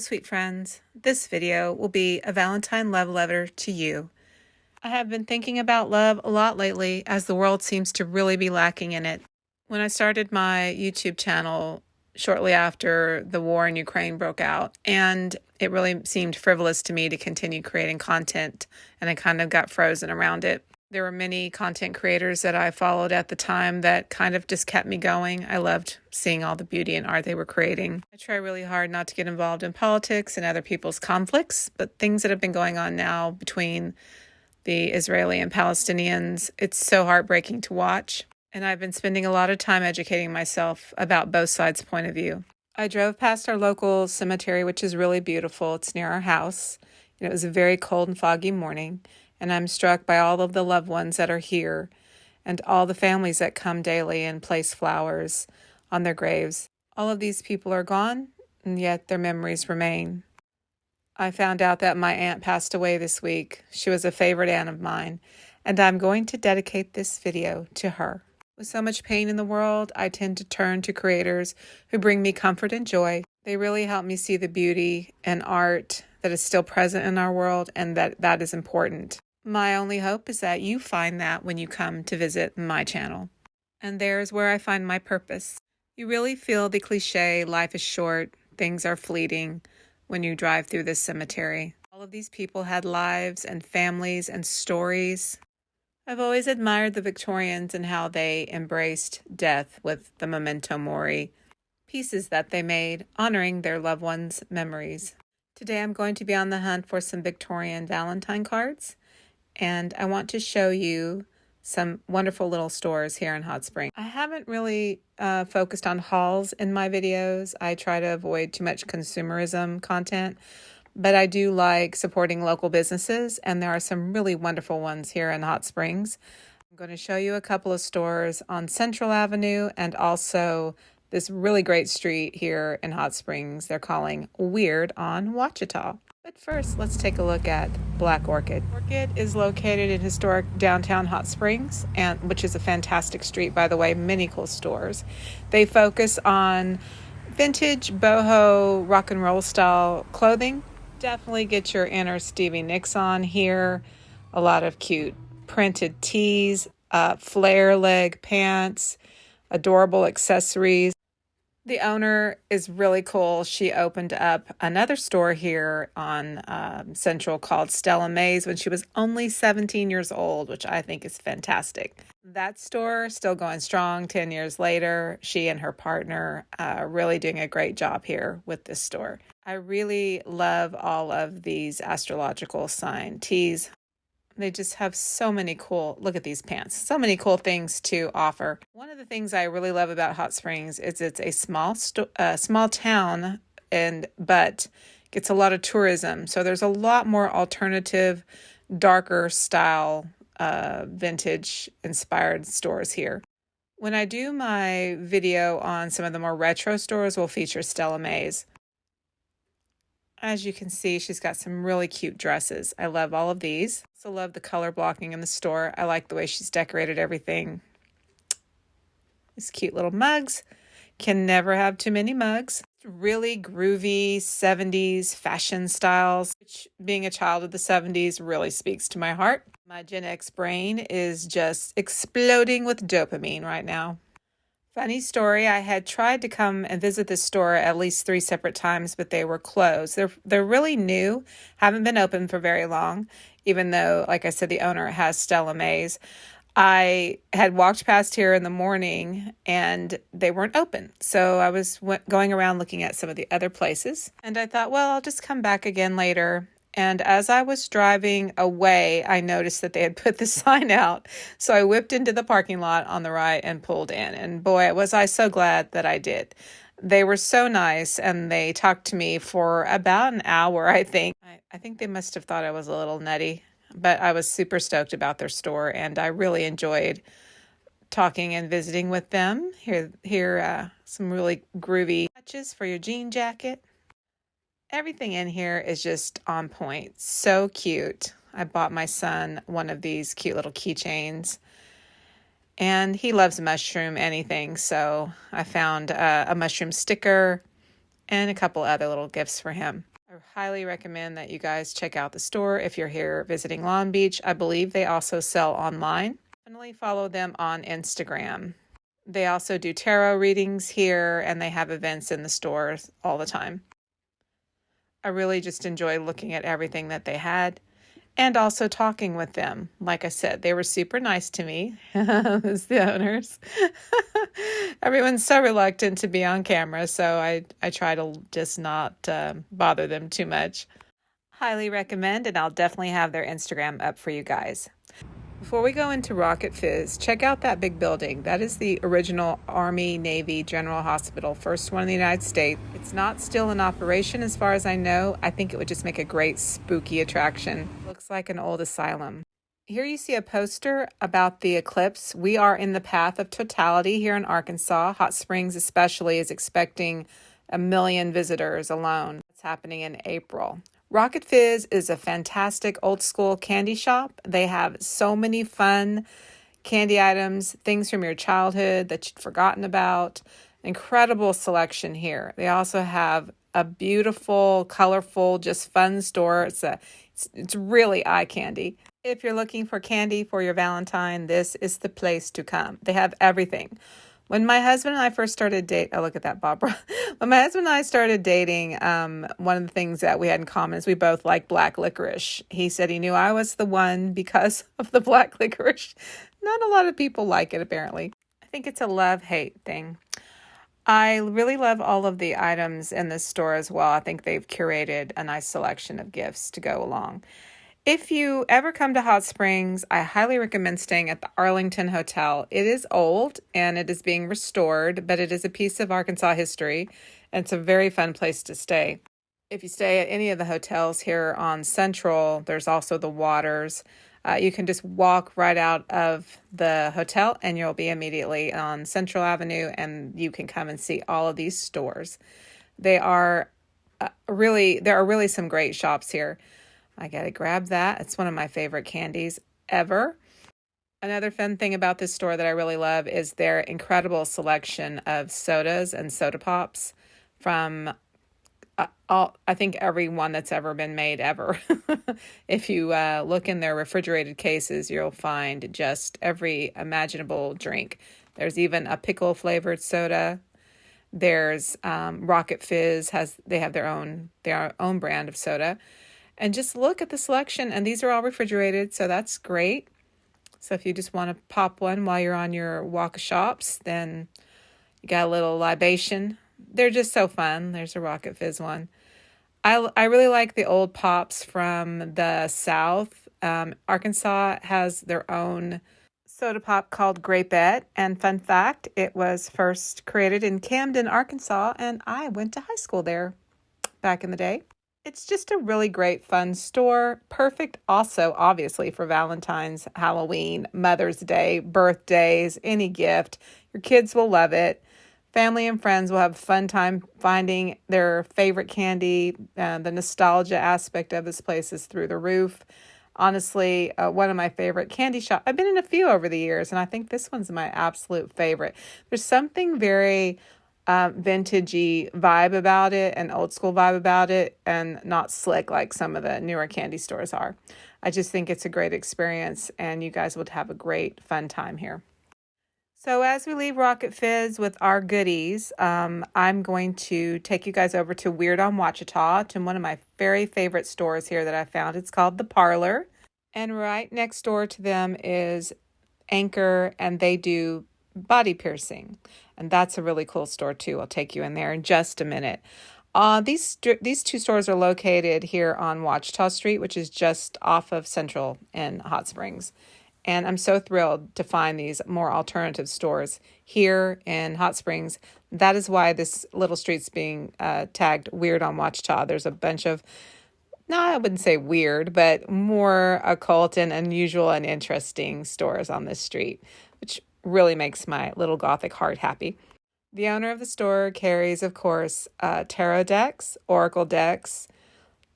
Hello, sweet friends. This video will be a Valentine love letter to you. I have been thinking about love a lot lately as the world seems to really be lacking in it. When I started my YouTube channel shortly after the war in Ukraine broke out, and it really seemed frivolous to me to continue creating content, and I kind of got frozen around it. There were many content creators that I followed at the time that kind of just kept me going. I loved seeing all the beauty and art they were creating. I try really hard not to get involved in politics and other people's conflicts, but things that have been going on now between the Israeli and Palestinians, it's so heartbreaking to watch. And I've been spending a lot of time educating myself about both sides' point of view. I drove past our local cemetery, which is really beautiful. It's near our house. And it was a very cold and foggy morning. And I'm struck by all of the loved ones that are here and all the families that come daily and place flowers on their graves. All of these people are gone, and yet their memories remain. I found out that my aunt passed away this week. She was a favorite aunt of mine, and I'm going to dedicate this video to her. With so much pain in the world, I tend to turn to creators who bring me comfort and joy. They really help me see the beauty and art that is still present in our world, and that is important. My only hope is that you find that when you come to visit my channel. And there's where I find my purpose. You really feel the cliche, life is short, things are fleeting, when you drive through this cemetery. All of these people had lives and families and stories. I've always admired the Victorians and how they embraced death with the memento mori, pieces that they made honoring their loved ones' memories. Today I'm going to be on the hunt for some Victorian Valentine cards, and I want to show you some wonderful little stores here in Hot Springs. I haven't really focused on hauls in my videos. I try to avoid too much consumerism content, but I do like supporting local businesses, and there are some really wonderful ones here in Hot Springs. I'm going to show you a couple of stores on Central Avenue and also this really great street here in Hot Springs they're calling Weird on Ouachita. But first, let's take a look at Black Orchid. Orchid is located in historic downtown Hot Springs, which is a fantastic street, by the way, many cool stores. They focus on vintage, boho, rock and roll style clothing. Definitely get your inner Stevie Nicks on here. A lot of cute printed tees, flare leg pants, adorable accessories. The owner is really cool. She opened up another store here on Central called Stella Mays when she was only 17 years old, which I think is fantastic. That store still going strong 10 years later. She and her partner are really doing a great job here with this store. I really love all of these astrological sign tees. They just have so many cool, look at these pants, so many cool things to offer. One of the things I really love about Hot Springs is it's a small town, but gets a lot of tourism. So there's a lot more alternative, darker style, vintage inspired stores here. When I do my video on some of the more retro stores, we'll feature Stella Mays. As you can see, she's got some really cute dresses. I love all of these. Also love the color blocking in the store. I like the way she's decorated everything. These cute little mugs. Can never have too many mugs. Really groovy 70s fashion styles, which being a child of the 70s really speaks to my heart. My Gen X brain is just exploding with dopamine right now. Funny story, I had tried to come and visit this store at least 3 separate times, but they were closed. They're really new, haven't been open for very long, even though, like I said, the owner has Stella Mays. I had walked past here in the morning and they weren't open. So I was going around looking at some of the other places, and I thought, well, I'll just come back again later. And as I was driving away, I noticed that they had put the sign out. So I whipped into the parking lot on the right and pulled in. And boy, was I so glad that I did. They were so nice, and they talked to me for about an hour, I think. I think they must have thought I was a little nutty, but I was super stoked about their store, and I really enjoyed talking and visiting with them. Here, some really groovy touches for your jean jacket. Everything in here is just on point. So cute. I bought my son one of these cute little keychains, and he loves mushroom anything. So I found a mushroom sticker and a couple other little gifts for him. I highly recommend that you guys check out the store if you're here visiting Long Beach. I believe they also sell online. Definitely follow them on Instagram. They also do tarot readings here, and they have events in the stores all the time. I really just enjoyed looking at everything that they had and also talking with them. Like I said, they were super nice to me as the owners. Everyone's so reluctant to be on camera, so I try to just not bother them too much. Highly recommend, and I'll definitely have their Instagram up for you guys. Before we go into Rocket Fizz, check out that big building. That is the original Army Navy General Hospital, first one in the United States. It's not still in operation as far as I know. I think it would just make a great spooky attraction. Looks like an old asylum. Here you see a poster about the eclipse. We are in the path of totality here in Arkansas. Hot Springs especially is expecting 1 million visitors alone. It's happening in April. Rocket Fizz is a fantastic old school candy shop. They have so many fun candy items, things from your childhood that you'd forgotten about. Incredible selection here. They also have a beautiful, colorful, just fun store. It's really eye candy. If you're looking for candy for your Valentine, this is the place to come. They have everything. When my husband and I first started dating, oh, look at that, Barbara. When my husband and I started dating, one of the things that we had in common is we both like black licorice. He said he knew I was the one because of the black licorice. Not a lot of people like it, apparently. I think it's a love-hate thing. I really love all of the items in this store as well. I think they've curated a nice selection of gifts to go along. If you ever come to Hot Springs, I highly recommend staying at the Arlington Hotel. It is old and it is being restored, but it is a piece of Arkansas history, and it's a very fun place to stay. If you stay at any of the hotels here on Central, there's also the Waters. You can just walk right out of the hotel and you'll be immediately on Central Avenue, and you can come and see all of these stores. There are really some great shops here. I gotta grab that. It's one of my favorite candies ever. Another fun thing about this store that I really love is their incredible selection of sodas and soda pops from I think every one that's ever been made ever. If you look in their refrigerated cases, you'll find just every imaginable drink. There's even a pickle flavored soda. There's Rocket Fizz they have their own brand of soda. And just look at the selection, and these are all refrigerated, so that's great. So if you just want to pop one while you're on your walk of shops, then you got a little libation. They're just so fun. There's a Rocket Fizz one. I really like the old pops from the South. Arkansas has their own soda pop called Grapette, and fun fact, it was first created in Camden, Arkansas, and I went to high school there back in the day. It's just a really great, fun store. Perfect also, obviously, for Valentine's, Halloween, Mother's Day, birthdays, any gift. Your kids will love it. Family and friends will have a fun time finding their favorite candy. The nostalgia aspect of this place is through the roof. Honestly, one of my favorite candy shops. I've been in a few over the years, and I think this one's my absolute favorite. There's something very vintagey vibe about it, an old school vibe about it, and not slick like some of the newer candy stores are. I just think it's a great experience, and you guys would have a great fun time here. So as we leave Rocket Fizz with our goodies, I'm going to take you guys over to Weird on Ouachita, to one of my very favorite stores here that I found. It's called the Parlour, and right next door to them is Anchor, and they do body piercing. And that's a really cool store too. I'll take you in there in just a minute. These two stores are located here on Ouachita Street, which is just off of Central in Hot Springs. And I'm so thrilled to find these more alternative stores here in Hot Springs. That is why this little street's being tagged Weird on Ouachita. There's a bunch of, no, I wouldn't say weird, but more occult and unusual and interesting stores on this street, which really makes my little gothic heart happy. The owner of the store carries, of course, tarot decks, oracle decks,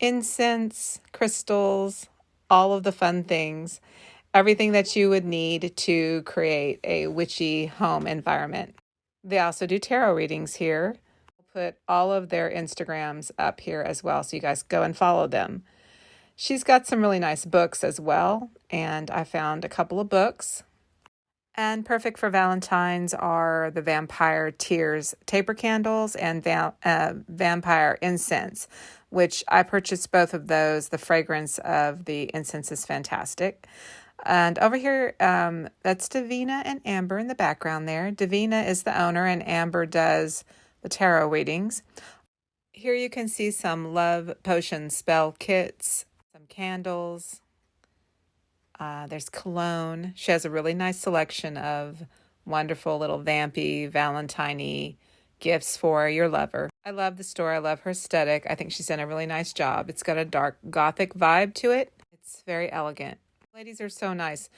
incense, crystals, all of the fun things, everything that you would need to create a witchy home environment. They also do tarot readings here. I'll put all of their Instagrams up here as well, so you guys go and follow them. She's got some really nice books as well, and I found a couple of books. And perfect for Valentine's are the Vampire Tears taper candles and Vampire Incense, which I purchased both of those. The fragrance of the incense is fantastic. And over here, that's Davina and Amber in the background there. Davina is the owner, and Amber does the tarot readings. Here you can see some love potion spell kits, some candles. There's cologne. She has a really nice selection of wonderful little vampy, Valentine-y gifts for your lover. I love the store. I love her aesthetic. I think she's done a really nice job. It's got a dark gothic vibe to it. It's very elegant. Ladies are so nice.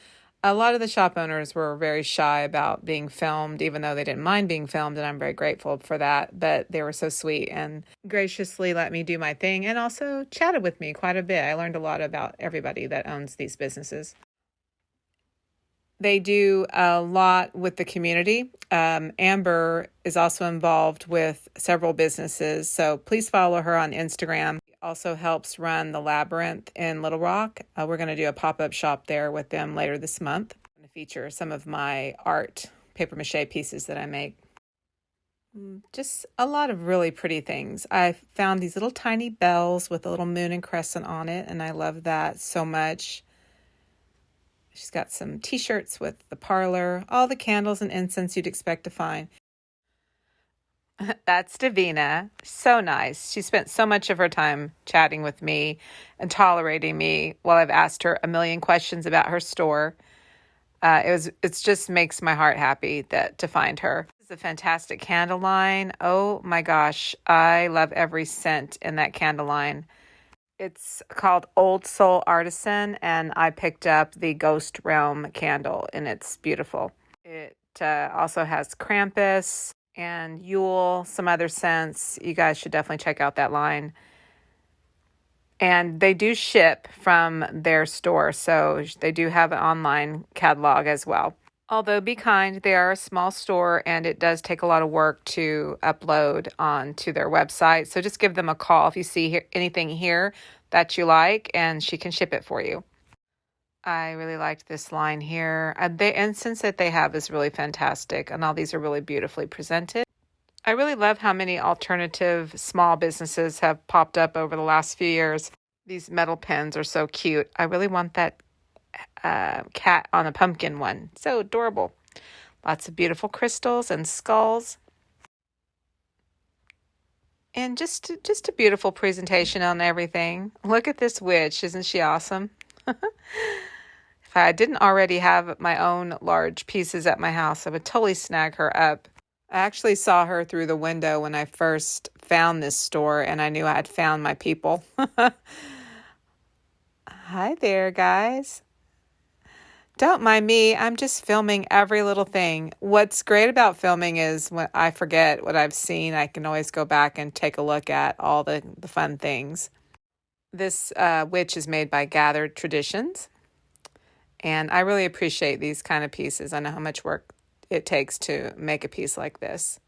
A lot of the shop owners were very shy about being filmed, even though they didn't mind being filmed, and I'm very grateful for that. But they were so sweet and graciously let me do my thing and also chatted with me quite a bit. I learned a lot about everybody that owns these businesses. They do a lot with the community. Amber is also involved with several businesses, so please follow her on Instagram. She also helps run the Labyrinth in Little Rock. We're going to do a pop-up shop there with them later this month. I'm going to feature some of my art papier-mâché pieces that I make. Just a lot of really pretty things. I found these little tiny bells with a little moon and crescent on it, and I love that so much. She's got some t-shirts with the parlor, all the candles and incense you'd expect to find. That's Davina. So nice. She spent so much of her time chatting with me and tolerating me while I've asked her a million questions about her store. It just makes my heart happy to find her. This is a fantastic candle line. Oh my gosh. I love every scent in that candle line. It's called Old Soul Artisan, and I picked up the Ghost Realm candle, and it's beautiful. It also has Krampus and Yule, some other scents. You guys should definitely check out that line. And they do ship from their store, so they do have an online catalog as well. Although be kind, they are a small store, and it does take a lot of work to upload onto their website. So just give them a call if you see anything here that you like, and she can ship it for you. I really liked this line here. The incense that they have is really fantastic, and all these are really beautifully presented. I really love how many alternative small businesses have popped up over the last few years. These metal pens are so cute. I really want that cat on a pumpkin one. So adorable. Lots of beautiful crystals and skulls. And just a beautiful presentation on everything. Look at this witch. Isn't she awesome? If I didn't already have my own large pieces at my house, I would totally snag her up. I actually saw her through the window when I first found this store, and I knew I had found my people. Hi there, guys. Don't mind me. I'm just filming every little thing. What's great about filming is when I forget what I've seen, I can always go back and take a look at all the fun things. This witch is made by Gathered Traditions, and I really appreciate these kind of pieces. I know how much work it takes to make a piece like this.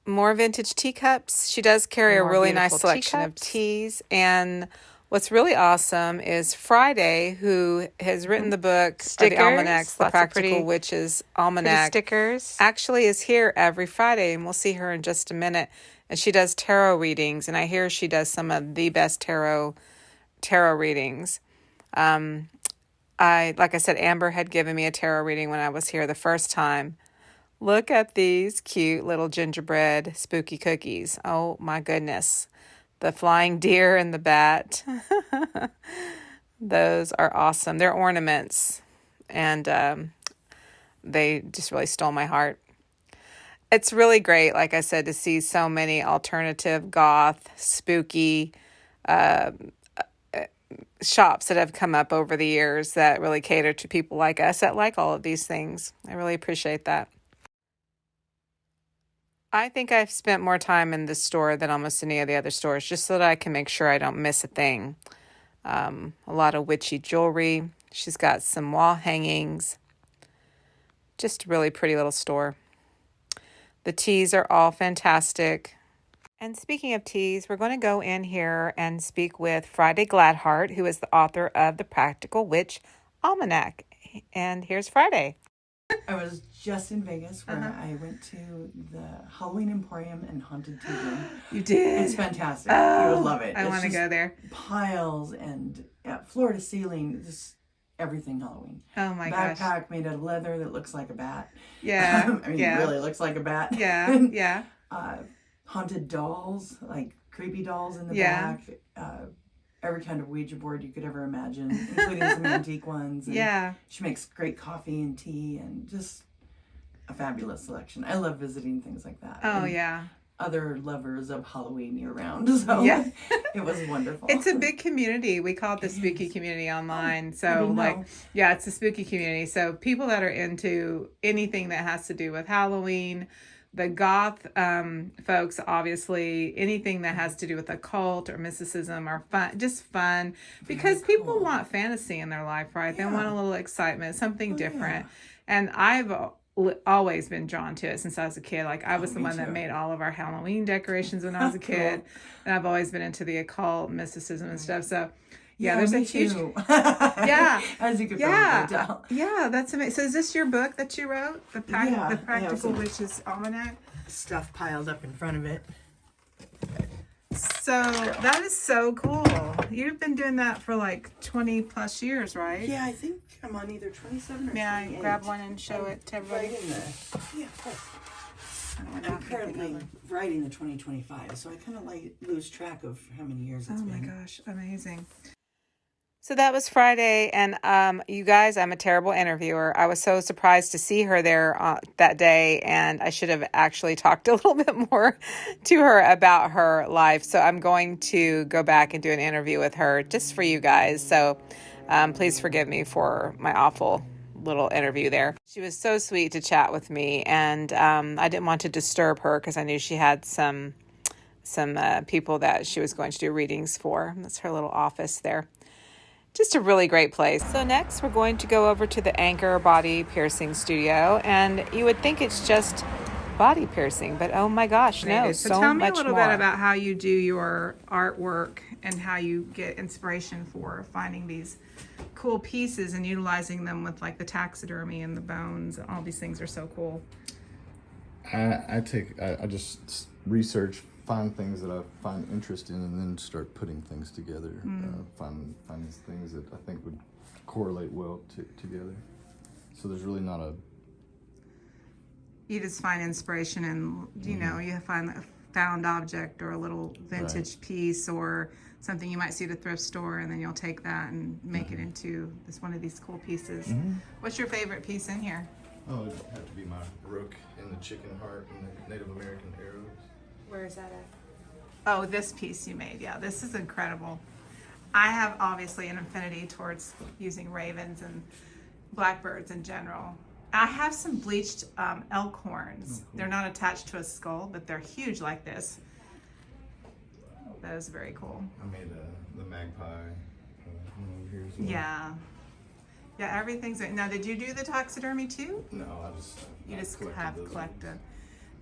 More vintage teacups. She does carry a really nice selection of teas, and what's really awesome is Friday, who has written the book, stickers, the Almanacs, the Practical Witches Almanac, stickers, actually is here every Friday, and we'll see her in just a minute. And she does tarot readings, and I hear she does some of the best tarot readings. Like I said, Amber had given me a tarot reading when I was here the first time. Look at these cute little gingerbread spooky cookies. Oh my goodness. The flying deer and the bat. Those are awesome. They're ornaments, and they just really stole my heart. It's really great, like I said, to see so many alternative, goth, spooky shops that have come up over the years that really cater to people like us that like all of these things. I really appreciate that. I think I've spent more time in this store than almost any of the other stores, just so that I can make sure I don't miss a thing. A lot of witchy jewelry. She's got some wall hangings. Just a really pretty little store. The teas are all fantastic. And speaking of teas, we're going to go in here and speak with Friday Gladheart, who is the author of The Practical Witch Almanac. And here's Friday. I was just in Vegas where I went to the Halloween Emporium and Haunted Tea Room. You did? It's fantastic. You would love it. I want to go there. Piles and floor to ceiling, just everything Halloween. Oh my gosh. Backpack made out of leather that looks like a bat. Yeah. It really looks like a bat. Yeah. Yeah. Haunted dolls, like creepy dolls in the back. Every kind of Ouija board you could ever imagine, including some antique ones. And she makes great coffee and tea and just a fabulous selection. I love visiting things like that. Oh, and yeah. Other lovers of Halloween year round. So it was wonderful. It's a big community. We call it the spooky community online. So it's a spooky community. So people that are into anything that has to do with Halloween, the goth folks, obviously, anything that has to do with occult or mysticism are fun, because people want fantasy in their life, right? They want a little excitement, something different. And I've always been drawn to it since I was a kid. Like I was the one that made all of our Halloween decorations when I was a kid. And I've always been into the occult, mysticism and stuff. So there's a huge as you could probably tell. That's amazing. So is this your book that you wrote, the Practical Witch's Almanac? Stuff piled up in front of it. So that is so cool. You've been doing that for like 20 plus years, right? Yeah, I think I'm on either 27 or 28. May I grab one and show it to everybody? Right in there. Yeah, of course. I'm currently writing the 2025, so I kind of lose track of how many years it's been. Oh my gosh, amazing. So that was Friday, and you guys, I'm a terrible interviewer. I was so surprised to see her there that day, and I should have actually talked a little bit more to her about her life. So I'm going to go back and do an interview with her just for you guys. So please forgive me for my awful little interview there. She was so sweet to chat with me, and I didn't want to disturb her because I knew she had some people that she was going to do readings for. That's her little office there. Just a really great place. So next we're going to go over to the Anchor Body Piercing Studio, and you would think it's just body piercing, but oh my gosh, no, so tell me much a little more. bit about how you do your artwork and how you get inspiration for finding these cool pieces and utilizing them with like the taxidermy and the bones. All these things are so cool. I just research, find things that I find interesting, and then start putting things together. Find things that I think would correlate well together. So there's really not a... You just find inspiration and, you know, you find a found object or a little vintage piece or something you might see at a thrift store, and then you'll take that and make it into one of these cool pieces. What's your favorite piece in here? Oh, it'd have to be my rook and the chicken heart and the Native American arrows. Where is that at? Oh, this piece you made. Yeah, this is incredible. I have obviously an affinity towards using ravens and blackbirds in general. I have some bleached elk horns. They're not attached to a skull, but they're huge like this. That is very cool. I made the magpie one over here as well. Yeah. Yeah, everything's... Now, did you do the taxidermy too? No, I just... You just have collected.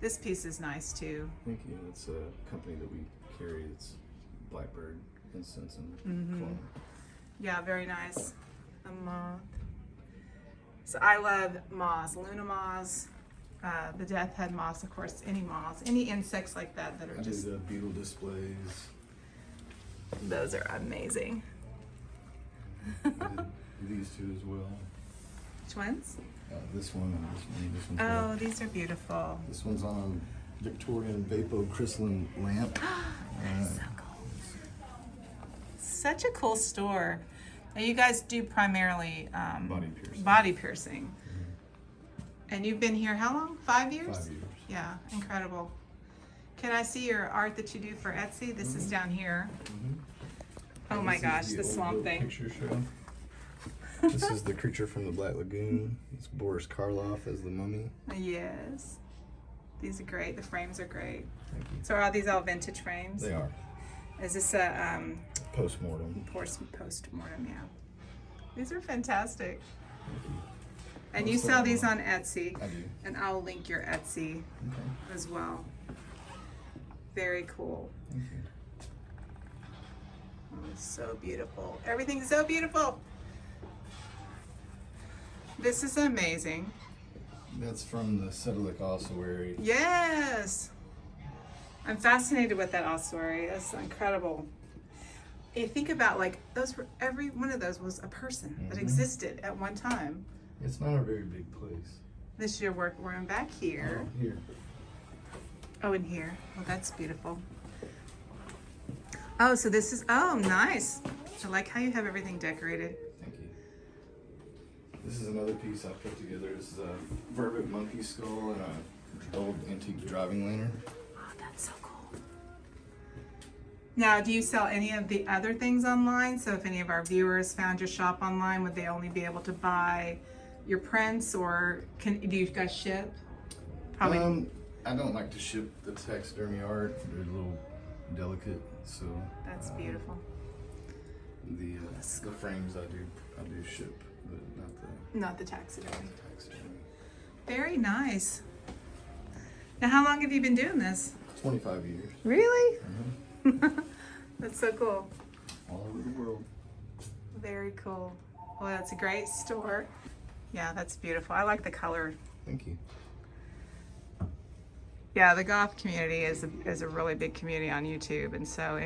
This piece is nice too. Thank you. It's a company that we carry. It's Blackbird, Incense, and Clone. Yeah, very nice. A moth. So I love moths, Luna moths, the death head moths, of course, any moths, any insects like that are just... I do the beetle displays. Those are amazing. I did these two as well. Which ones? This one and this one. This one's Oh, these are beautiful. This one's on a Victorian Vapo crystalline lamp. That's so cool. Such a cool store. Now you guys do primarily body piercing. And you've been here how long? 5 years? 5 years. Yeah, incredible. Can I see your art that you do for Etsy? This is down here. Oh my gosh, the swamp thing. Picture show. This is the creature from the Black Lagoon. It's Boris Karloff as the mummy. Yes. These are great. The frames are great. Thank you. So are these all vintage frames? They are. Is this a Post-mortem. post-mortem? Yeah. These are fantastic. Thank you. And you sell these on Etsy. I do. And I'll link your Etsy as well. Very cool. Thank you. Oh, it's so beautiful. Everything's so beautiful. This is amazing. That's from the Sedgwick ossuary. Yes. I'm fascinated with that ossuary. That's incredible. You think about like those were, every one of those was a person that existed at one time. It's not a very big place. This is your workroom back here. Oh, here. Oh, in here. Well, that's beautiful. Oh, so this is, oh, nice. I like how you have everything decorated. Thank you. This is another piece I put together. This is a vervet monkey skull and an old antique driving lantern. Oh, that's so cool. Now, do you sell any of the other things online? So if any of our viewers found your shop online, would they only be able to buy your prints, or do you guys ship? Probably. I don't like to ship the taxidermy art. They're a little delicate, so. That's beautiful. The frames I do ship, but Not the taxidermy. taxidermy. Very nice. Now, how long have you been doing this? 25 years. Really? That's so cool. All over the world. Very cool. Well, that's a great store. Yeah, that's beautiful. I like the color. Thank you. Yeah, the goth community is a really big community on YouTube, and so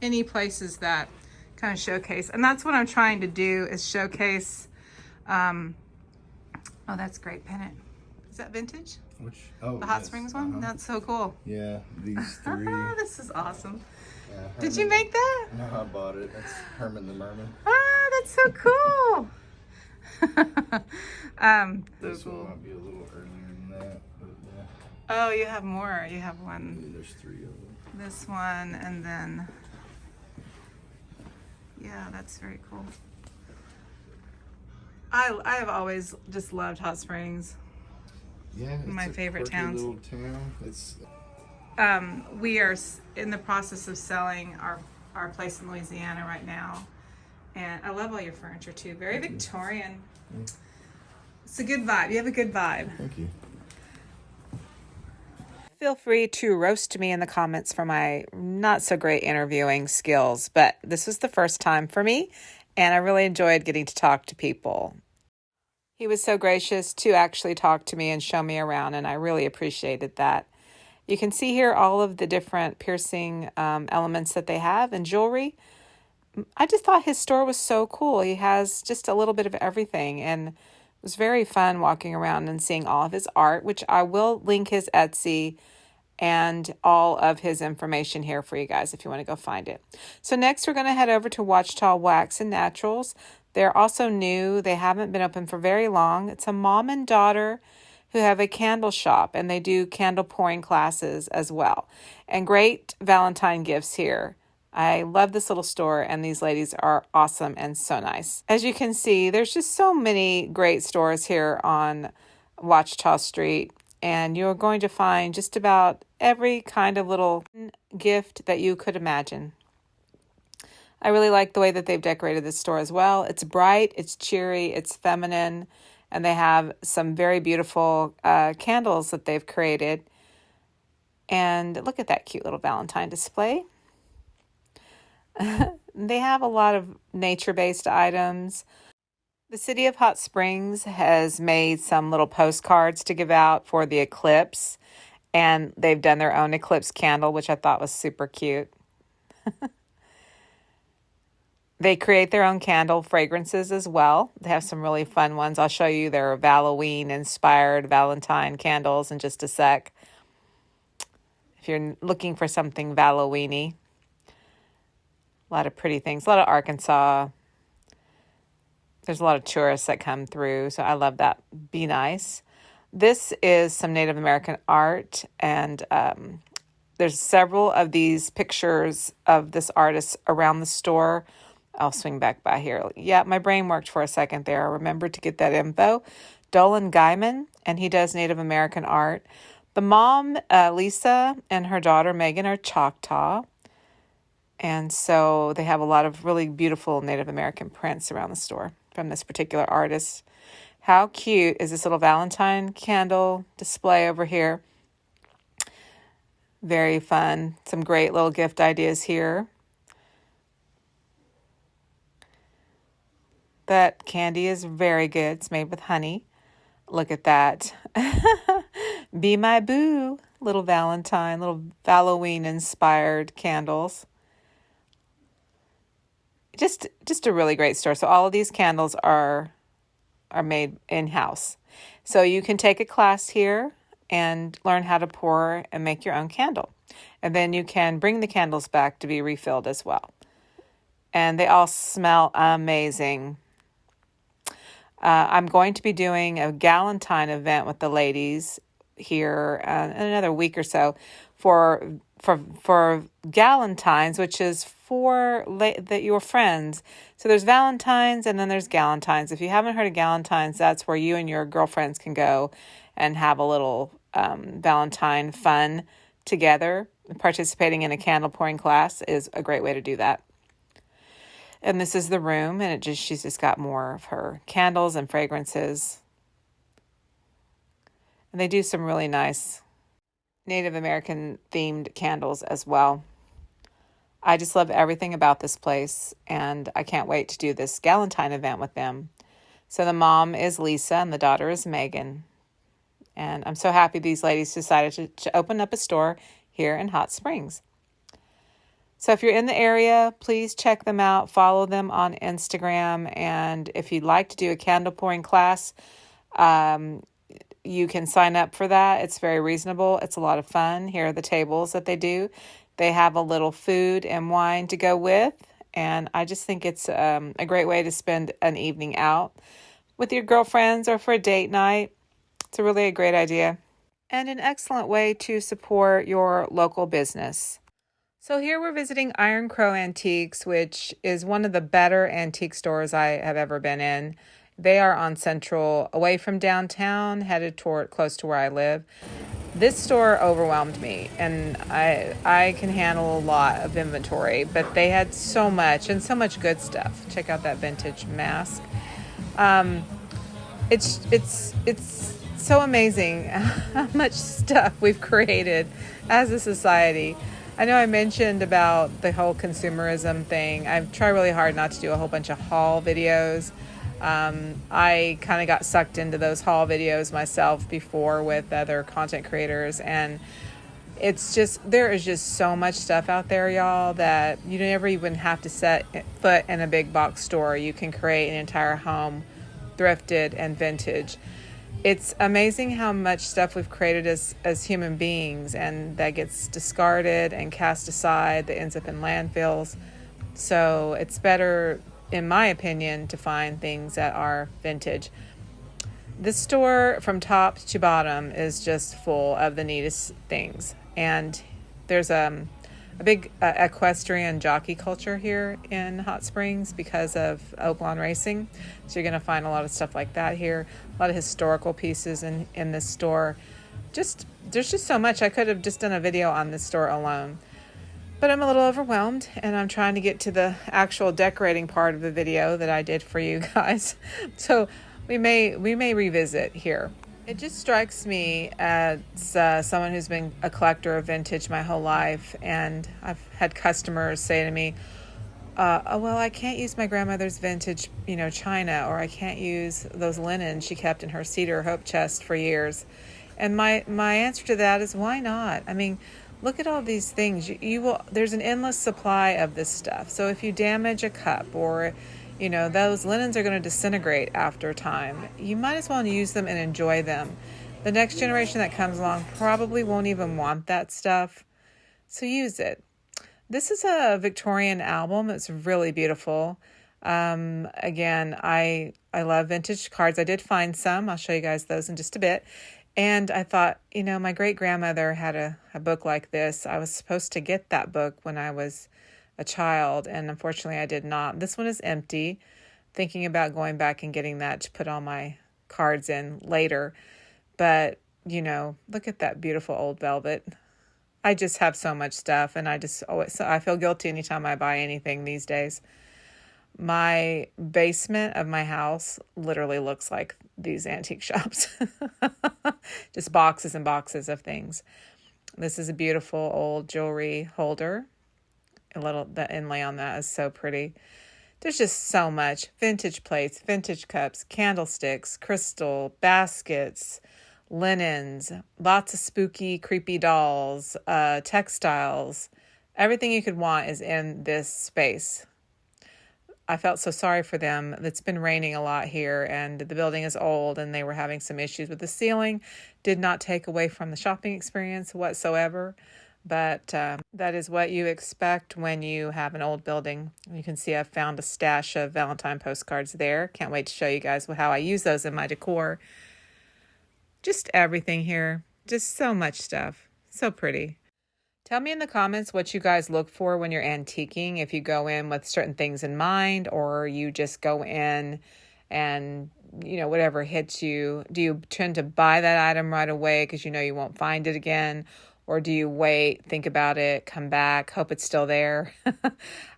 any places that kind of showcase, and that's what I'm trying to do is showcase. Oh, that's great pennant. Is that vintage? Which? Oh, The Hot Springs one? That's so cool. Yeah, these three. This is awesome. Yeah, Did you make that? No, I bought it. That's Herman the Merman. Ah, that's so cool. This one might be a little earlier than that, but yeah. Oh, you have more. You have one. There's three of them. This one, and then, yeah, that's very cool. I have always just loved Hot Springs. Yeah, it's My a favorite quirky towns. little town. It's We are in the process of selling our place in Louisiana right now. And I love all your furniture too. Very Victorian. It's a good vibe. You have a good vibe. Thank you. Feel free to roast me in the comments for my not so great interviewing skills, but this was the first time for me, and I really enjoyed getting to talk to people. He was so gracious to actually talk to me and show me around, and I really appreciated that. You can see here all of the different piercing elements that they have and jewelry. I just thought his store was so cool. He has just a little bit of everything, and it was very fun walking around and seeing all of his art, which I will link his Etsy and all of his information here for you guys if you want to go find it. So next we're going to head over to Ouachita Wax and Naturals. They're also new. They haven't been open for very long. It's a mom and daughter who have a candle shop, and they do candle pouring classes as well. And great Valentine gifts here. I love this little store, and these ladies are awesome and so nice. As you can see, there's just so many great stores here on Ouachita Street, and you're going to find just about every kind of little gift that you could imagine. I really like the way that they've decorated this store as well. It's bright, it's cheery, it's feminine, and they have some very beautiful candles that they've created. And look at that cute little Valentine display. They have a lot of nature-based items. The city of Hot Springs has made some little postcards to give out for the eclipse, and they've done their own eclipse candle, which I thought was super cute. They create their own candle fragrances as well. They have some really fun ones. I'll show you their Valloween inspired Valentine candles in just a sec. If you're looking for something Valloween-y. A lot of pretty things. A lot of Arkansas. There's a lot of tourists that come through, so I love that. Be nice. This is some Native American art, and there's several of these pictures of this artist around the store. I'll swing back by here. Yeah, my brain worked for a second there. I remembered to get that info. Dolan Guyman, and he does Native American art. The mom, Lisa, and her daughter, Megan, are Choctaw. And so they have a lot of really beautiful Native American prints around the store from this particular artist. How cute is this little Valentine candle display over here? Very fun. Some great little gift ideas here. That candy is very good. It's made with honey. Look at that. Be my boo. Little Valentine, little Valloween inspired candles. Just a really great store. So all of these candles are made in-house. So you can take a class here and learn how to pour and make your own candle. And then you can bring the candles back to be refilled as well. And they all smell amazing. I'm going to be doing a Valentine event with the ladies here in another week or so for Valentines, which is for your friends. So there's Valentines and then there's Galentines. If you haven't heard of Galentines, that's where you and your girlfriends can go and have a little Valentine fun together. Participating in a candle pouring class is a great way to do that. And this is the room, and she's just got more of her candles and fragrances. And they do some really nice Native American themed candles as well. I just love everything about this place, and I can't wait to do this Valentine event with them. So the mom is Lisa, and the daughter is Megan. And I'm so happy these ladies decided to open up a store here in Hot Springs. So if you're in the area, please check them out. Follow them on Instagram. And if you'd like to do a candle pouring class, you can sign up for that. It's very reasonable. It's a lot of fun. Here are the tables that they do. They have a little food and wine to go with. And I just think it's a great way to spend an evening out with your girlfriends or for a date night. It's really a great idea. And an excellent way to support your local business. So here we're visiting Iron Crow Antiques, which is one of the better antique stores I have ever been in. They are on Central, away from downtown, headed close to where I live. This store overwhelmed me, and I can handle a lot of inventory, but they had so much and so much good stuff. Check out that vintage mask. It's so amazing how much stuff we've created as a society. I know I mentioned about the whole consumerism thing. I try really hard not to do a whole bunch of haul videos. I kind of got sucked into those haul videos myself before with other content creators, and there is just so much stuff out there, y'all, that you never even have to set foot in a big box store. You can create an entire home thrifted and vintage. It's amazing how much stuff we've created as human beings, and that gets discarded and cast aside, that ends up in landfills. So it's better, in my opinion, to find things that are vintage. This store from top to bottom is just full of the neatest things. And there's a big equestrian jockey culture here in Hot Springs because of Oaklawn racing. So you're going to find a lot of stuff like that here. A lot of historical pieces in this store. There's just so much. I could have just done a video on this store alone. But I'm a little overwhelmed, and I'm trying to get to the actual decorating part of the video that I did for you guys. So we may revisit here. It just strikes me as someone who's been a collector of vintage my whole life, and I've had customers say to me, oh, well, I can't use my grandmother's vintage, china, or I can't use those linens she kept in her cedar hope chest for years. And my answer to that is, why not? I mean, look at all these things. There's an endless supply of this stuff. So if you damage a cup, or those linens are going to disintegrate after time, you might as well use them and enjoy them. The next generation that comes along probably won't even want that stuff, so use it. This is a Victorian album. It's really beautiful. Again, I love vintage cards. I did find some. I'll show you guys those in just a bit. And I thought, my great-grandmother had a book like this. I was supposed to get that book when I was a child, and unfortunately I did not. This one is empty. Thinking about going back and getting that to put all my cards in later. But, look at that beautiful old velvet. I just have so much stuff, and I feel guilty anytime I buy anything these days. My basement of my house literally looks like these antique shops. Just boxes and boxes of things. This is a beautiful old jewelry holder. The inlay on that is so pretty. There's just so much. Vintage plates, vintage cups, candlesticks, crystal, baskets, linens, lots of spooky, creepy dolls, textiles. Everything you could want is in this space. I felt so sorry for them. It's been raining a lot here, and the building is old, and they were having some issues with the ceiling. Did not take away from the shopping experience whatsoever, but that is what you expect when you have an old building. You can see I've found a stash of Valentine postcards there. Can't wait to show you guys how I use those in my decor. Just everything here. Just so much stuff. So pretty. Tell me in the comments what you guys look for when you're antiquing, if you go in with certain things in mind, or you just go in and, whatever hits you. Do you tend to buy that item right away because you won't find it again? Or do you wait, think about it, come back, hope it's still there?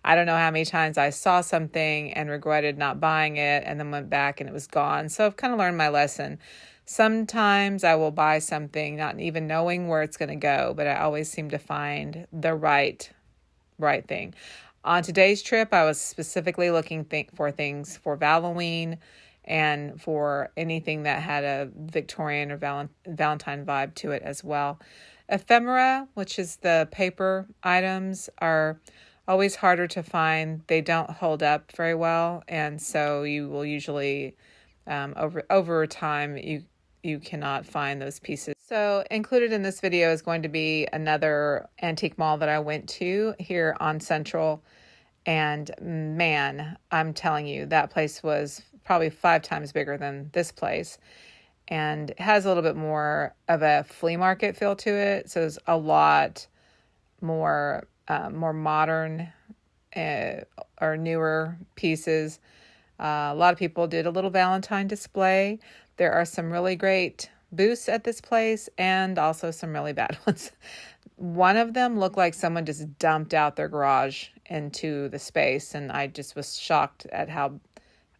I don't know how many times I saw something and regretted not buying it and then went back and it was gone. So I've kind of learned my lesson. Sometimes I will buy something not even knowing where it's going to go, but I always seem to find the right thing. On today's trip, I was specifically looking for things for Valloween and for anything that had a Victorian or Valentine vibe to it as well. Ephemera, which is the paper items, are always harder to find. They don't hold up very well, and so you will usually over time you cannot find those pieces. So included in this video is going to be another antique mall that I went to here on Central. And man, I'm telling you, that place was probably 5 times bigger than this place. And it has a little bit more of a flea market feel to it. So it's a lot more modern or newer pieces. A lot of people did a little Valentine display. There are some really great booths at this place and also some really bad ones. One of them looked like someone just dumped out their garage into the space, and I just was shocked at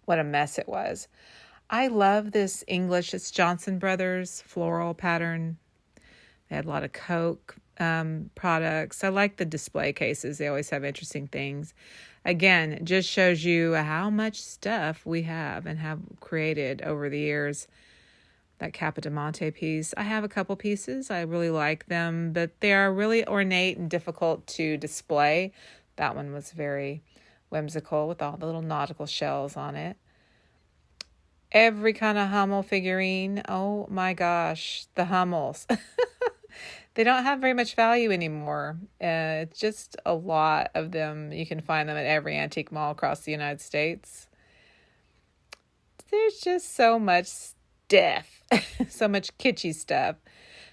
what a mess it was. I love this English, it's Johnson Brothers floral pattern. They had a lot of Coke products. I like the display cases. They always have interesting things. Again, it just shows you how much stuff we have and have created over the years. That Capodimonte piece. I have a couple pieces. I really like them, but they are really ornate and difficult to display. That one was very whimsical with all the little nautical shells on it. Every kind of Hummel figurine. Oh my gosh, the Hummels. They don't have very much value anymore. It's just a lot of them. You can find them at every antique mall across the United States. There's just so much stuff. So much kitschy stuff.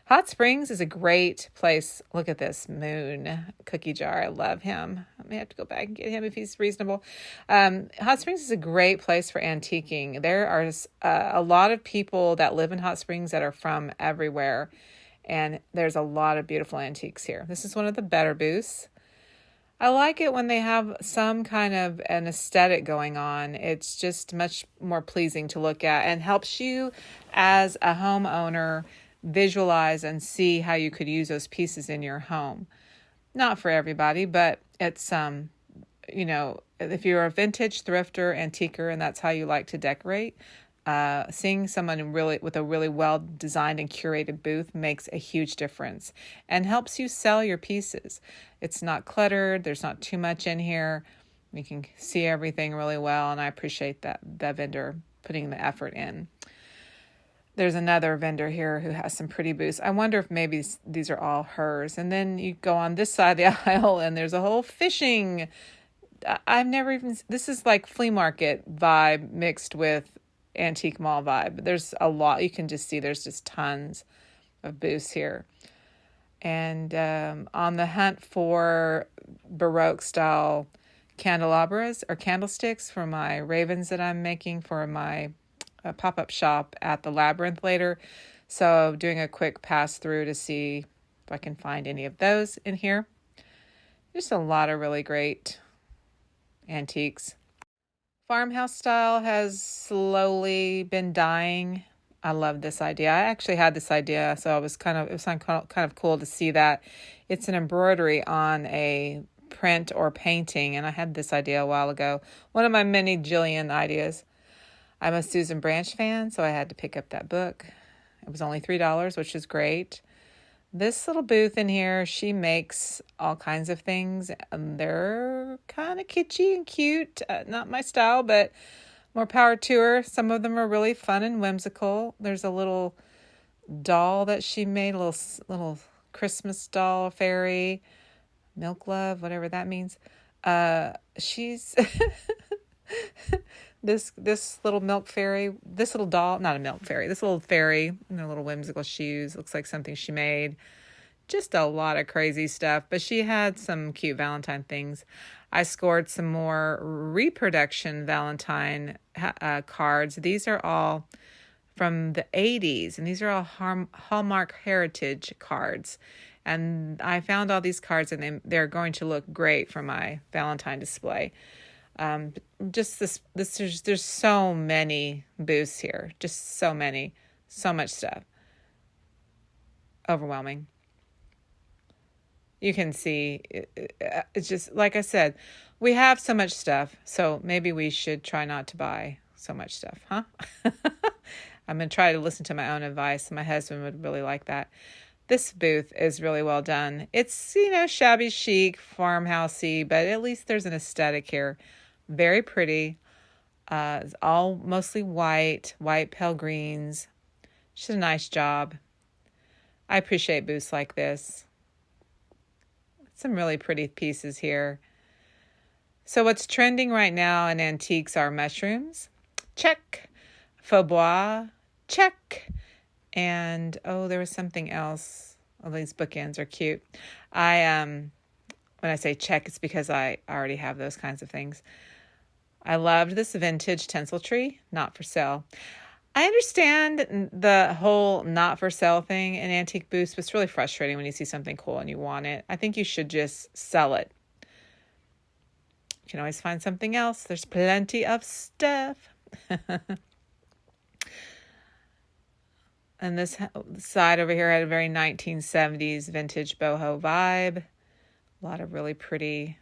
Hot Springs is a great place. Look at this moon cookie jar. I love him. I may have to go back and get him if he's reasonable. Hot Springs is a great place for antiquing. There are a lot of people that live in Hot Springs that are from everywhere. And there's a lot of beautiful antiques here. This is one of the better booths. I like it when they have some kind of an aesthetic going on. It's just much more pleasing to look at and helps you as a homeowner visualize and see how you could use those pieces in your home. Not for everybody, but it's, if you're a vintage thrifter, antiquer, and that's how you like to decorate, seeing someone with a really well designed and curated booth makes a huge difference and helps you sell your pieces. It's not cluttered. There's not too much in here. You can see everything really well, and I appreciate that vendor putting the effort in. There's another vendor here who has some pretty booths. I wonder if maybe these are all hers. And then you go on this side of the aisle and there's a whole fishing. This is like flea market vibe mixed with antique mall vibe. There's a lot. You can just see there's just tons of booths here. And on the hunt for Baroque style candelabras or candlesticks for my ravens that I'm making for my pop-up shop at the Labyrinth later. So doing a quick pass through to see if I can find any of those in here. Just a lot of really great antiques. Farmhouse style has slowly been dying. I love this idea. I actually had this idea, so it was kind of cool to see that it's an embroidery on a print or painting, and I had this idea a while ago. One of my many jillion ideas. I'm a Susan Branch fan, so I had to pick up that book. It was only $3, which is great. This little booth in here, she makes all kinds of things. They're kind of kitschy and cute. Not my style, but more power to her. Some of them are really fun and whimsical. There's a little doll that she made, a little Christmas doll fairy, milk love, whatever that means. She's this little milk fairy, this little doll, not a milk fairy, this little fairy in her little whimsical shoes. Looks like something she made. Just a lot of crazy stuff, but she had some cute Valentine things. I scored some more reproduction Valentine cards. These are all from the 80s, and these are all Hallmark Heritage cards. And I found all these cards, and they're going to look great for my Valentine display. There's so many booths here, just so many, so much stuff. Overwhelming. You can see, it's just, like I said, we have so much stuff, so maybe we should try not to buy so much stuff, huh? I'm going to try to listen to my own advice. My husband would really like that. This booth is really well done. It's, shabby chic, farmhousey, but at least there's an aesthetic here. Very pretty. It's all mostly white pale greens. She did a nice job. I appreciate booths like this. Some really pretty pieces here. So what's trending right now in antiques are mushrooms. Check. Faux bois. Check. And, there was something else. Oh, these bookends are cute. When I say check, it's because I already have those kinds of things. I loved this vintage tinsel tree, not for sale. I understand the whole not for sale thing in antique booths, but it's really frustrating when you see something cool and you want it. I think you should just sell it. You can always find something else. There's plenty of stuff. And this side over here had a very 1970s vintage boho vibe. A lot of really pretty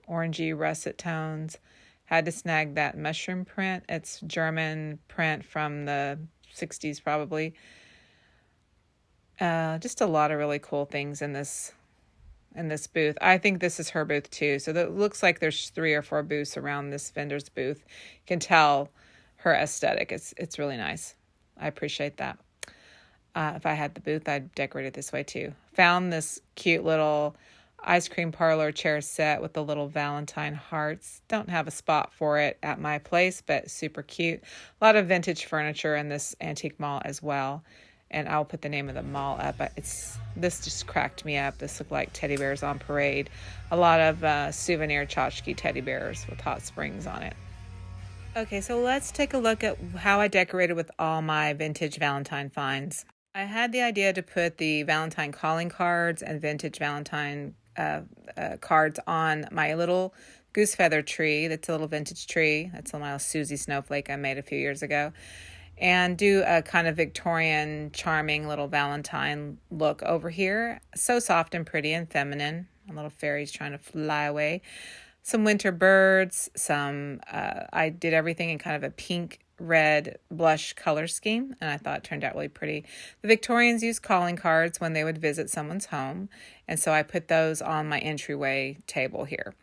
orangey russet tones. Had to snag that mushroom print. It's German print from the 60s probably. Just a lot of really cool things in this booth. I think this is her booth too. So it looks like there's 3 or 4 booths around this vendor's booth. You can tell her aesthetic. It's really nice. I appreciate that. If I had the booth, I'd decorate it this way too. Found this cute little ice cream parlor chair set with the little Valentine hearts. Don't have a spot for it at my place, but super cute. A lot of vintage furniture in this antique mall as well. And I'll put the name of the mall up. This just cracked me up. This looked like teddy bears on parade. A lot of souvenir tchotchke teddy bears with hot springs on it. Okay, so let's take a look at how I decorated with all my vintage Valentine finds. I had the idea to put the Valentine calling cards and vintage Valentine cards on my little goose feather tree. That's a little vintage tree. That's a little Susie snowflake I made a few years ago. And do a kind of Victorian, charming little Valentine look over here. So soft and pretty and feminine. A little fairy's trying to fly away. Some winter birds. I did everything in kind of a pink red blush color scheme, and I thought it turned out really pretty. The Victorians used calling cards when they would visit someone's home, and so I put those on my entryway table here.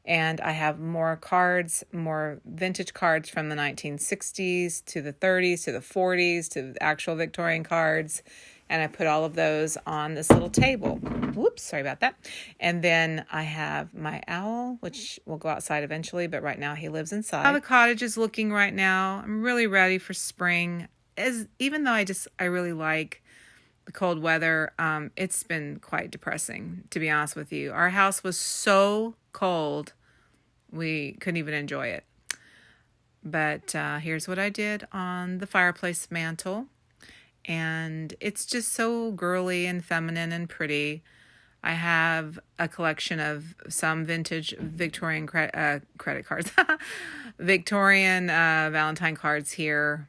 And I have more cards, more vintage cards from the 1960s to the 30s to the 40s to the actual Victorian cards, and I put all of those on this little table. Whoops, sorry about that. And then I have my owl, which will go outside eventually, but right now he lives inside. How the cottage is looking right now. I'm really ready for spring. Even though I really like the cold weather, it's been quite depressing, to be honest with you. Our house was so cold, we couldn't even enjoy it. But here's what I did on the fireplace mantle. And it's just so girly and feminine and pretty. I have a collection of some vintage Victorian credit cards, Victorian Valentine cards here.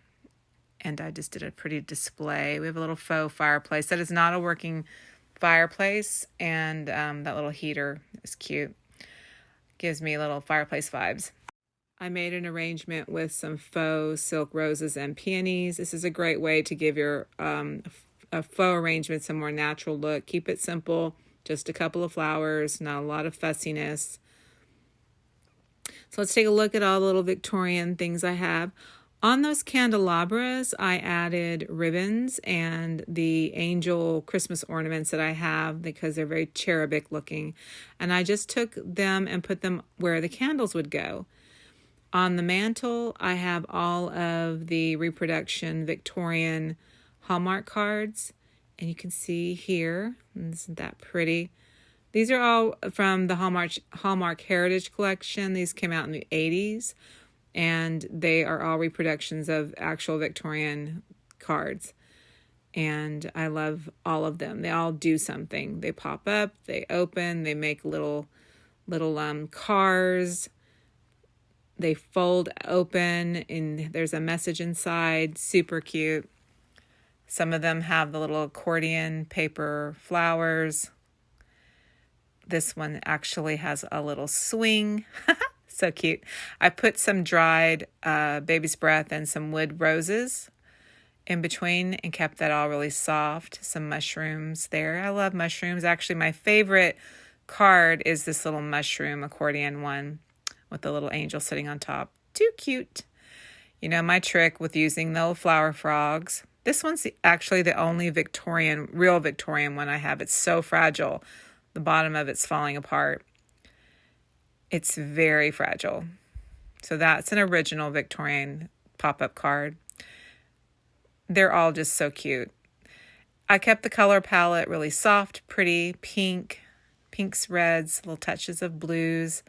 And I just did a pretty display. We have a little faux fireplace. That is not a working fireplace. And that little heater is cute. Gives me little fireplace vibes. I made an arrangement with some faux silk roses and peonies. This is a great way to give your a faux arrangement some more natural look. Keep it simple. Just a couple of flowers, not a lot of fussiness. So let's take a look at all the little Victorian things I have. On those candelabras, I added ribbons and the angel Christmas ornaments that I have because they're very cherubic looking. And I just took them and put them where the candles would go. On the mantle, I have all of the reproduction Victorian Hallmark cards. And you can see here, isn't that pretty? These are all from the Hallmark Heritage Collection. These came out in the 80s. And they are all reproductions of actual Victorian cards. And I love all of them. They all do something. They pop up, they open, they make little cars. They fold open and there's a message inside. Super cute. Some of them have the little accordion paper flowers. This one actually has a little swing. So cute. I put some dried baby's breath and some wood roses in between and kept that all really soft. Some mushrooms there. I love mushrooms. Actually, my favorite card is this little mushroom accordion one with the little angel sitting on top. Too cute. You know, my trick with using the little flower frogs. This one's actually the only real Victorian one I have. It's so fragile. The bottom of it's falling apart. It's very fragile. So that's an original Victorian pop-up card. They're all just so cute. I kept the color palette really soft, pretty, pinks, reds, little touches of blues.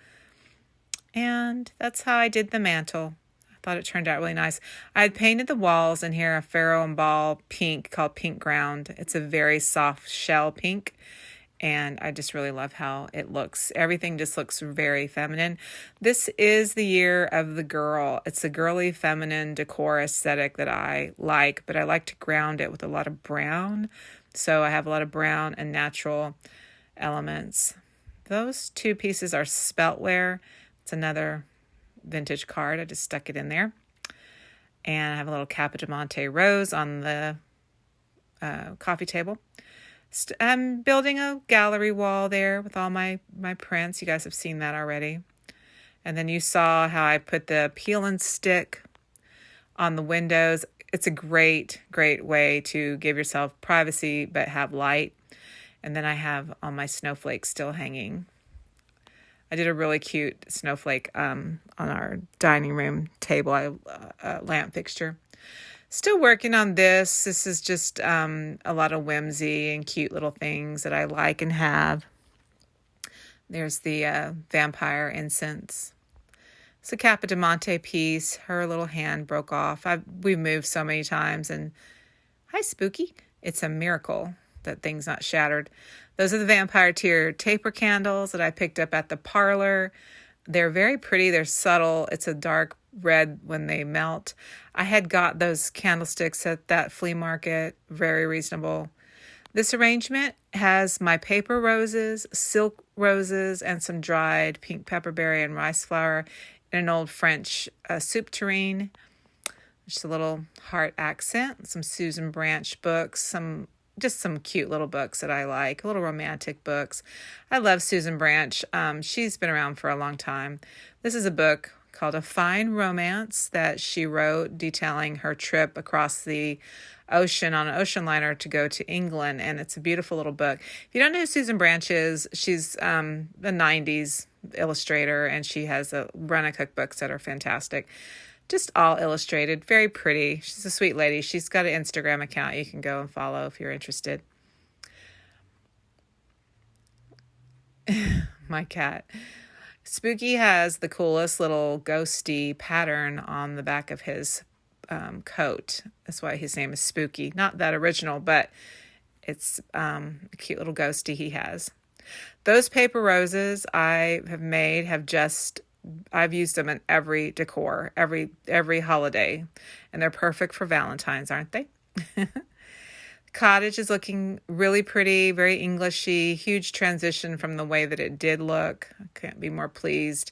And that's how I did the mantle. I thought it turned out really nice. I had painted the walls in here a Pharaoh and Ball pink called Pink Ground. It's a very soft shell pink. And I just really love how it looks. Everything just looks very feminine. This is the year of the girl. It's a girly, feminine decor aesthetic that I like, but I like to ground it with a lot of brown. So I have a lot of brown and natural elements. Those two pieces are speltware. It's another vintage card. I just stuck it in there. And I have a little Capodimonte rose on the coffee table. I'm building a gallery wall there with all my prints. You guys have seen that already. And then you saw how I put the peel and stick on the windows. It's a great way to give yourself privacy but have light. And then I have all my snowflakes still hanging. I did a really cute snowflake on our dining room table, lamp fixture. Still working on this. This is just a lot of whimsy and cute little things that I like and have. There's the vampire incense. It's a Capodimonte piece. Her little hand broke off. We've moved so many times. And hi, Spooky. It's a miracle that thing's not shattered. Those are the vampire tear taper candles that I picked up at the Parlour. They're very pretty. They're subtle. It's a dark red when they melt. I had got those candlesticks at that flea market. Very reasonable. This arrangement has my paper roses, silk roses, and some dried pink pepperberry and rice flower in an old French soup tureen. Just a little heart accent. Some Susan Branch books. Some cute little books that I like, little romantic books. I love Susan Branch. She's been around for a long time. This is a book called A Fine Romance that she wrote detailing her trip across the ocean on an ocean liner to go to England, and it's a beautiful little book. If you don't know who Susan Branch is, she's a 90s illustrator, and she has a run of cookbooks that are fantastic. Just all illustrated, very pretty. She's a sweet lady. She's got an Instagram account you can go and follow if you're interested. My cat. Spooky has the coolest little ghosty pattern on the back of his coat. That's why his name is Spooky. Not that original, but it's a cute little ghosty he has. Those paper roses I have made I've used them in every decor, every holiday, and they're perfect for Valentine's, aren't they? Cottage is looking really pretty, very Englishy, huge transition from the way that it did look. I can't be more pleased.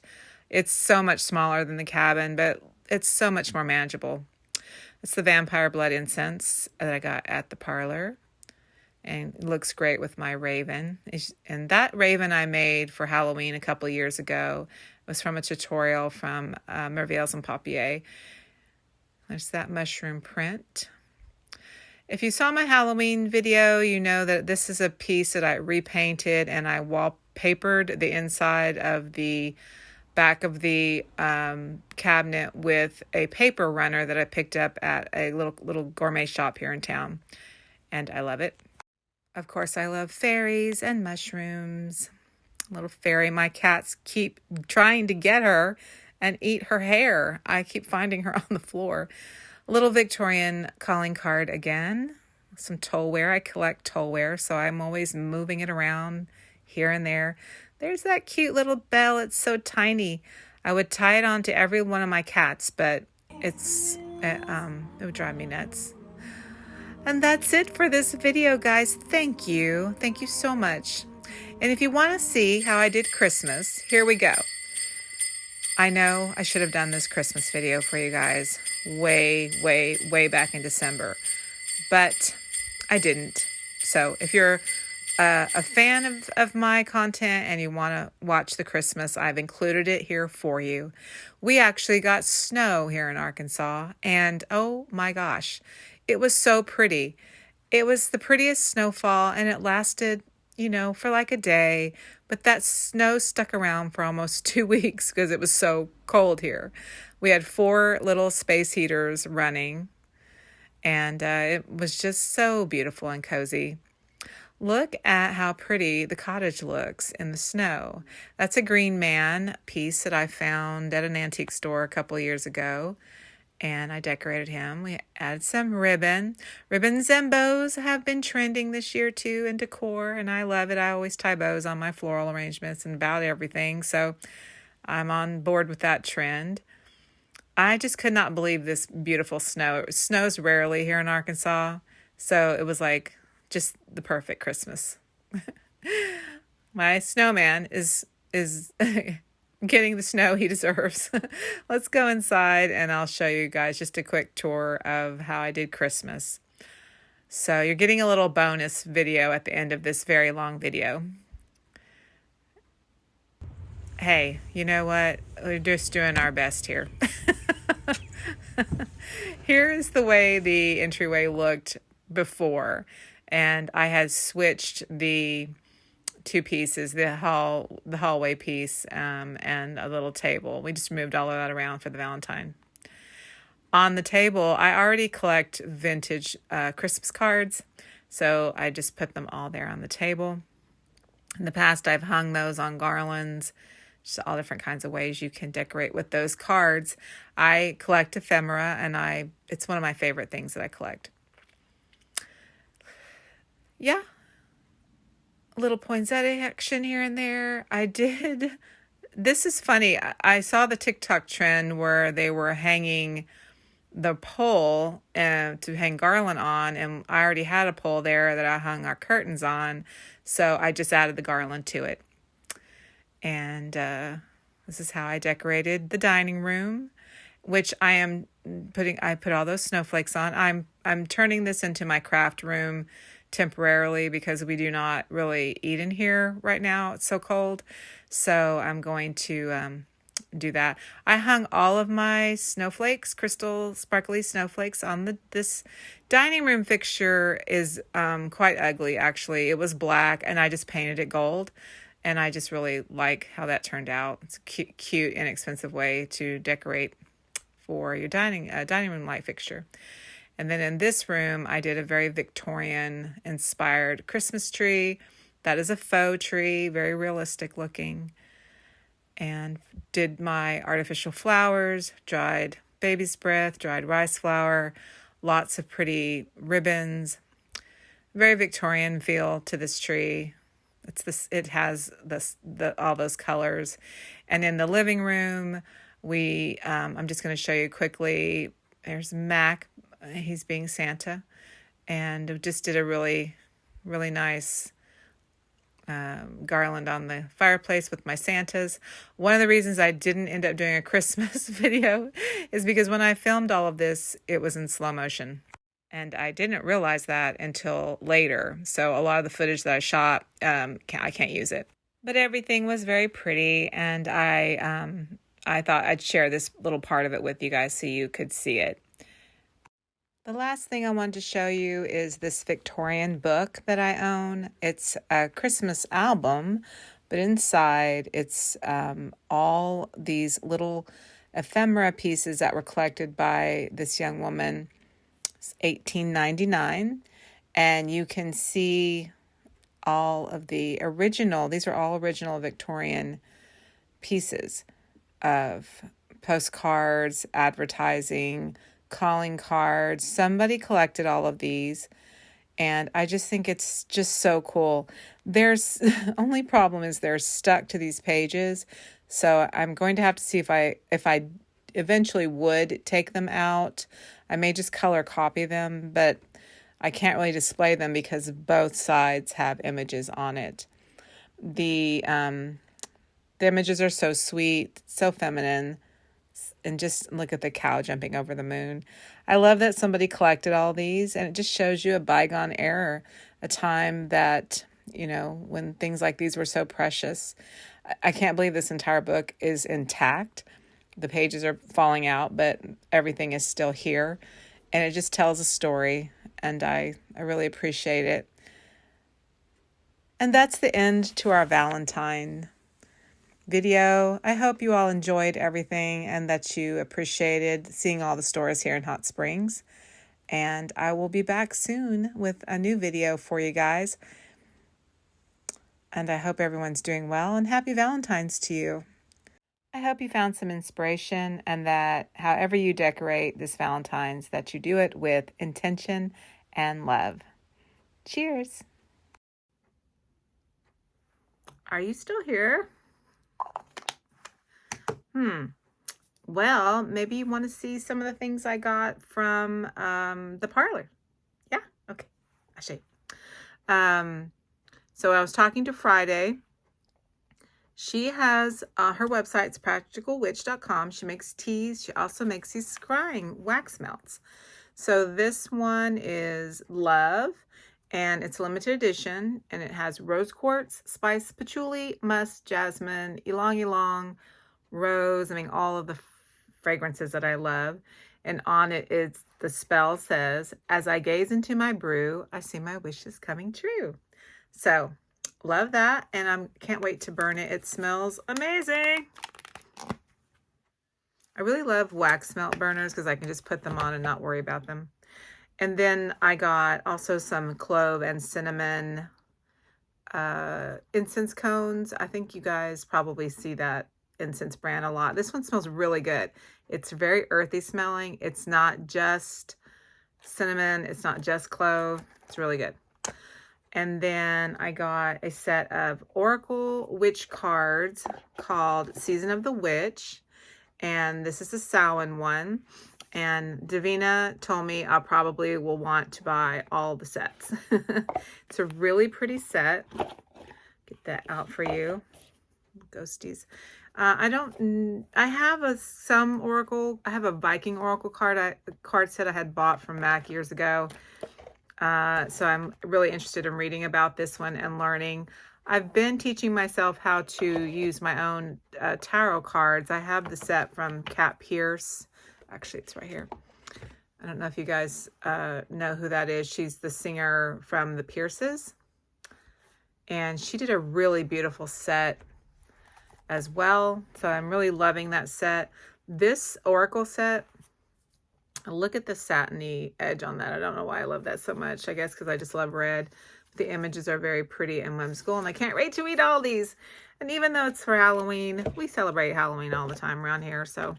It's so much smaller than the cabin, but it's so much more manageable. It's the vampire blood incense that I got at the parlor, and it looks great with my raven. And that raven I made for Halloween a couple years ago was from a tutorial from Merveille's and Papier. There's that mushroom print. If you saw my Halloween video, you know that this is a piece that I repainted and I wallpapered the inside of the back of the cabinet with a paper runner that I picked up at a little gourmet shop here in town. And I love it. Of course, I love fairies and mushrooms. Little fairy, my cats keep trying to get her and eat her hair. I keep finding her on the floor. Little Victorian calling card again. Some tollware. I collect tollware, so I'm always moving it around here and there. There's that cute little bell. It's so tiny. I would tie it on to every one of my cats, but it would drive me nuts. And that's it for this video, guys. Thank you. Thank you so much. And if you want to see how I did Christmas, here we go. I know I should have done this Christmas video for you guys way back in December, but I didn't. So if you're a fan of my content and you want to watch the Christmas, I've included it here for you. We actually got snow here in Arkansas, and oh my gosh, it was so pretty. It was the prettiest snowfall, and it lasted, for like a day, but that snow stuck around for almost 2 weeks because it was so cold here. We had 4 little space heaters running, and it was just so beautiful and cozy. Look at how pretty the cottage looks in the snow. That's a Green Man piece that I found at an antique store a couple years ago, and I decorated him. We added some ribbon. Ribbons and bows have been trending this year too in decor, and I love it. I always tie bows on my floral arrangements and about everything, so I'm on board with that trend. I just could not believe this beautiful snow. It snows rarely here in Arkansas, so it was like just the perfect Christmas. My snowman is getting the snow he deserves. Let's go inside and I'll show you guys just a quick tour of how I did Christmas. So you're getting a little bonus video at the end of this very long video. Hey, you know what? We're just doing our best here. Here is the way the entryway looked before, and I had switched the 2 pieces, the hallway piece, and a little table. We just moved all of that around for the Valentine. On the table, I already collect vintage Christmas cards, so I just put them all there on the table. In the past, I've hung those on garlands, just all different kinds of ways you can decorate with those cards. I collect ephemera, and it's one of my favorite things that I collect. Yeah. Little poinsettia action here and there. This is funny. I saw the TikTok trend where they were hanging the pole to hang garland on, and I already had a pole there that I hung our curtains on, so I just added the garland to it. And this is how I decorated the dining room, which I put all those snowflakes on. I'm turning this into my craft room temporarily because we do not really eat in here right now. It's so cold. So I'm going to do that. I hung all of my snowflakes, crystal sparkly snowflakes on this dining room fixture is quite ugly, actually. It was black and I just painted it gold. And I just really like how that turned out. It's a cute, inexpensive way to decorate for your dining room light fixture. And then in this room, I did a very Victorian-inspired Christmas tree. That is a faux tree, very realistic looking. And did my artificial flowers, dried baby's breath, dried rice flour, lots of pretty ribbons. Very Victorian feel to this tree. it has all those colors. And in the living room, I'm just going to show you quickly. There's Mac. He's being Santa, and just did a really, really nice garland on the fireplace with my Santas. One of the reasons I didn't end up doing a Christmas video is because when I filmed all of this, it was in slow motion. And I didn't realize that until later. So a lot of the footage that I shot, I can't use it. But everything was very pretty, and I thought I'd share this little part of it with you guys so you could see it. The last thing I wanted to show you is this Victorian book that I own. It's a Christmas album, but inside it's all these little ephemera pieces that were collected by this young woman. It's 1899, and you can see all of the original, these are all original Victorian pieces of postcards, advertising, calling cards. Somebody collected all of these, and I just think it's just so cool. There's only problem is they're stuck to these pages, so I'm going to have to see if I eventually would take them out. I may just color copy them, but I can't really display them because both sides have images on it. The images are so sweet, so feminine. And just look at the cow jumping over the moon. I love that somebody collected all these, and it just shows you a bygone era, a time that, when things like these were so precious. I can't believe this entire book is intact. The pages are falling out, but everything is still here. And it just tells a story, and I really appreciate it. And that's the end to our Valentine video. I hope you all enjoyed everything and that you appreciated seeing all the stores here in Hot Springs. And I will be back soon with a new video for you guys. And I hope everyone's doing well, and happy Valentine's to you. I hope you found some inspiration, and that however you decorate this Valentine's, that you do it with intention and love. Cheers. Are you still here? Well, maybe you want to see some of the things I got from the parlor. Yeah? Okay. I'll show you. So I was talking to Friday. She has her website's practicalwitch.com. She makes teas. She also makes these scrying wax melts. So this one is Love, and it's a limited edition, and it has rose quartz, spice, patchouli, musk, jasmine, ylang ylang, rose. All of the fragrances that I love. And on it is the spell says, as I gaze into my brew, I see my wishes coming true. So love that, and I can't wait to burn it. It smells amazing. I really love wax melt burners because I can just put them on and not worry about them. And then I got also some clove and cinnamon incense cones. I think you guys probably see that incense brand a lot. This one smells really good. It's very earthy smelling. It's not just cinnamon. It's not just clove. It's really good. And then I got a set of Oracle Witch cards called Season of the Witch. And this is the Samhain one. And Davina told me I probably will want to buy all the sets. It's a really pretty set. Get that out for you. Ghosties. I have some Oracle. I have a Viking Oracle card set I had bought from Mac years ago. So I'm really interested in reading about this one and learning. I've been teaching myself how to use my own tarot cards. I have the set from Kat Pierce. Actually, it's right here. I don't know if you guys know who that is. She's the singer from the Pierces. And she did a really beautiful set as well. So I'm really loving that set. This Oracle set, look at the satiny edge on that. I don't know why I love that so much. I guess because I just love red. The images are very pretty and whimsical, and I can't wait to read all these. And even though it's for Halloween, we celebrate Halloween all the time around here, so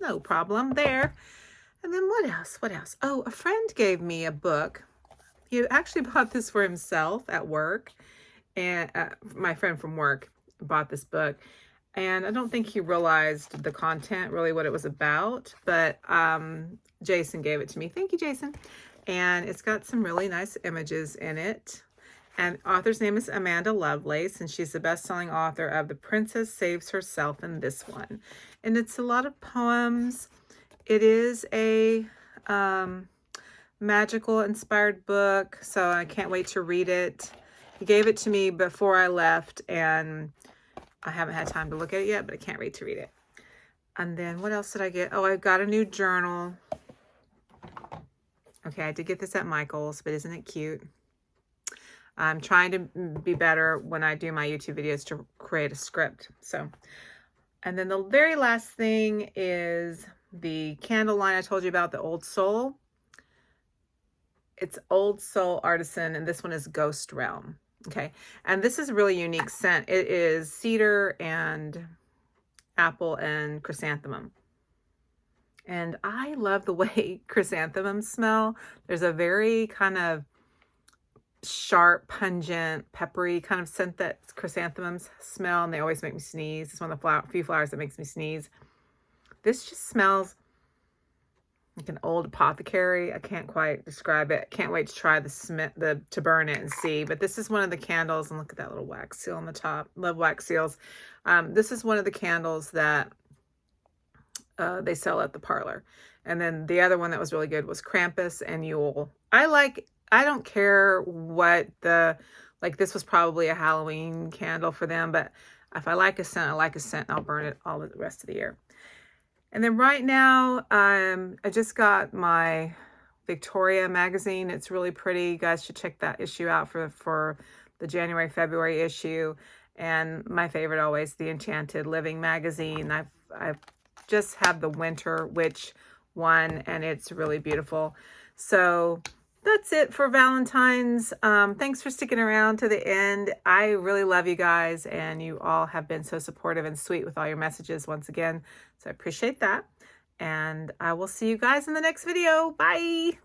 no problem there. And then what else? Oh, a friend gave me a book. He actually bought this for himself at work, and my friend from work bought this book, and I don't think he realized the content, really what it was about, but Jason gave it to me. Thank you, Jason. And it's got some really nice images in it. And author's name is Amanda Lovelace, and she's the best-selling author of The Princess Saves Herself in This One. And it's a lot of poems. It is a magical inspired book, so I can't wait to read it. He gave it to me before I left, and I haven't had time to look at it yet, but I can't wait to read it. And then what else did I get? Oh, I got a new journal. Okay, I did get this at Michael's, but isn't it cute? I'm trying to be better when I do my YouTube videos to create a script. So, and then the very last thing is the candle line I told you about, the Old Soul. It's Old Soul Artisan, and this one is Ghost Realm. Okay, and this is a really unique scent. It is cedar and apple and chrysanthemum. And I love the way chrysanthemums smell. There's a very kind of sharp, pungent, peppery kind of scent that chrysanthemums smell, and they always make me sneeze. It's one of the few flowers that makes me sneeze. This just smells like an old apothecary. I can't quite describe it. Can't wait to try to burn it and see. But this is one of the candles, and look at that little wax seal on the top. Love wax seals. This is one of the candles that they sell at the Parlour. And then the other one that was really good was Krampus and Yule. I don't care what this was probably a Halloween candle for them, but if I like a scent, I like a scent, and I'll burn it all the rest of the year. And then right now, I just got my Victoria magazine. It's really pretty. You guys should check that issue out for the January, February issue. And my favorite always, the Enchanted Living magazine. I've just had the Winter Witch one, and it's really beautiful. So that's it for Valentine's. Thanks for sticking around to the end. I really love you guys, and you all have been so supportive and sweet with all your messages once again. So I appreciate that. And I will see you guys in the next video. Bye.